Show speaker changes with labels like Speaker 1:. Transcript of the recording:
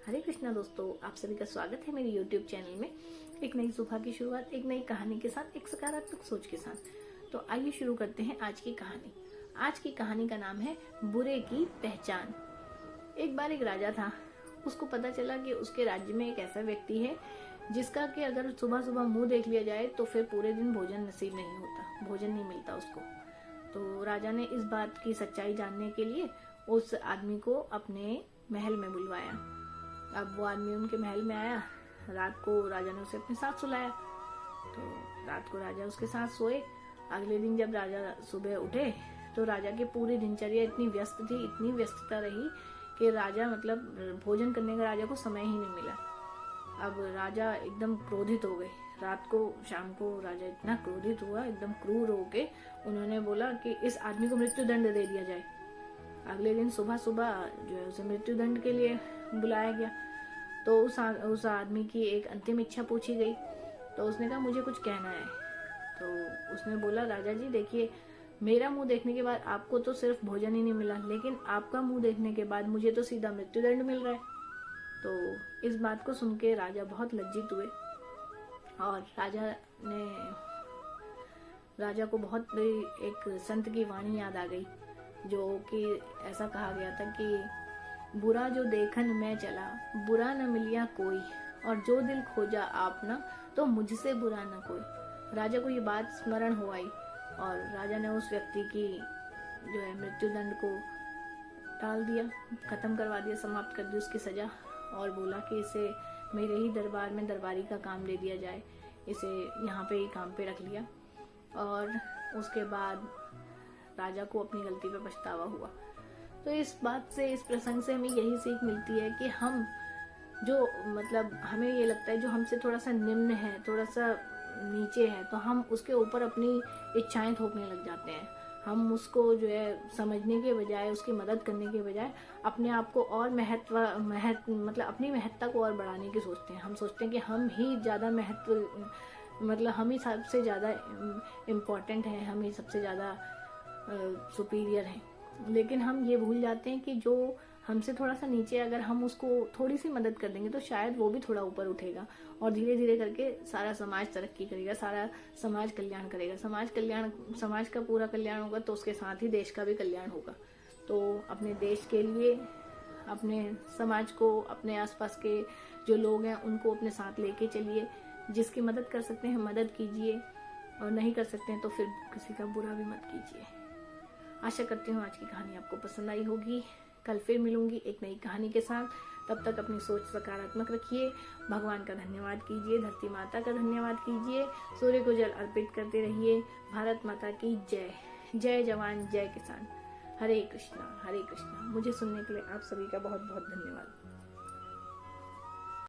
Speaker 1: हरे कृष्णा दोस्तों, आप सभी का स्वागत है मेरे YouTube चैनल में। एक नई सुबह की शुरुआत, एक नई कहानी के साथ, एक सकारात्मक सोच के साथ। तो आइए शुरू करते हैं आज की कहानी। आज की कहानी का नाम है बुरे की पहचान। एक बार एक राजा था। उसको पता चला कि उसके राज्य में एक ऐसा व्यक्ति है जिसका कि अगर सुबह सुबह मुंह देख लिया जाए तो फिर पूरे दिन भोजन नसीब नहीं होता, भोजन नहीं मिलता उसको। तो राजा ने इस बात की सच्चाई जानने के लिए उस आदमी को अपने महल में बुलवाया। अब वो आदमी उनके महल में आया। रात को राजा ने उसे अपने साथ सुलाया। तो रात को राजा उसके साथ सोए। अगले दिन जब राजा सुबह उठे तो राजा की पूरी दिनचर्या इतनी व्यस्त थी, इतनी व्यस्तता रही कि राजा भोजन करने का राजा को समय ही नहीं मिला। अब राजा एकदम क्रोधित हो गए। रात को शाम को राजा इतना क्रोधित हुआ, एकदम क्रूर हो के उन्होंने बोला कि इस आदमी को मृत्यु दंड दे दिया जाए। अगले दिन सुबह सुबह जो है उसे मृत्यु दंड के लिए बुलाया गया। तो उस आदमी की एक अंतिम इच्छा पूछी गई। तो उसने कहा मुझे कुछ कहना है। तो उसने बोला राजा जी देखिए, मेरा मुंह देखने के बाद आपको तो सिर्फ भोजन ही नहीं मिला, लेकिन आपका मुंह देखने के बाद मुझे तो सीधा मृत्यु दंड मिल रहा है। तो इस बात को सुन के राजा बहुत लज्जित हुए और राजा को बहुत बड़ी एक संत की वाणी याद आ गई, जो कि ऐसा कहा गया था कि बुरा जो देखन मैं चला, बुरा न मिलिया कोई, और जो दिल खोजा आपना, तो मुझसे बुरा न कोई। राजा को ये बात स्मरण हो आई और राजा ने उस व्यक्ति की जो है मृत्यु दंड को टाल दिया, खत्म करवा दिया, समाप्त कर दी उसकी सजा, और बोला कि इसे मेरे ही दरबार में दरबारी का काम दे दिया जाए। इसे यहाँ पे ही काम पे रख लिया। और उसके बाद राजा को अपनी गलती पे पछतावा हुआ। तो इस बात से, इस प्रसंग से हमें यही सीख मिलती है कि हम जो हमें ये लगता है जो हमसे थोड़ा सा निम्न है, थोड़ा सा नीचे है, तो हम उसके ऊपर अपनी इच्छाएं थोपने लग जाते हैं। हम उसको जो है समझने के बजाय, उसकी मदद करने के बजाय अपने आप को और अपनी महत्ता को और बढ़ाने की सोचते हैं। हम सोचते हैं कि हम ही ज़्यादा हम ही सबसे ज़्यादा इम्पोर्टेंट हैं, हम ही सबसे ज़्यादा सुपीरियर हैं। लेकिन हम ये भूल जाते हैं कि जो हमसे थोड़ा सा नीचे, अगर हम उसको थोड़ी सी मदद कर देंगे तो शायद वो भी थोड़ा ऊपर उठेगा और धीरे धीरे करके सारा समाज तरक्की करेगा, सारा समाज कल्याण करेगा। समाज का पूरा कल्याण होगा तो उसके साथ ही देश का भी कल्याण होगा। तो अपने देश के लिए, अपने समाज को, अपने आसपास के जो लोग हैं उनको अपने साथ लेके चलिए। जिसकी मदद कर सकते हैं मदद कीजिए, और नहीं कर सकते हैं तो फिर किसी का बुरा भी मत कीजिए। आशा करती हूँ आज की कहानी आपको पसंद आई होगी। कल फिर मिलूंगी एक नई कहानी के साथ। तब तक अपनी सोच सकारात्मक रखिए। भगवान का धन्यवाद कीजिए, धरती माता का धन्यवाद कीजिए, सूर्य को जल अर्पित करते रहिए। भारत माता की जय। जय जवान जय किसान। हरे कृष्णा हरे कृष्णा। मुझे सुनने के लिए आप सभी का बहुत बहुत धन्यवाद।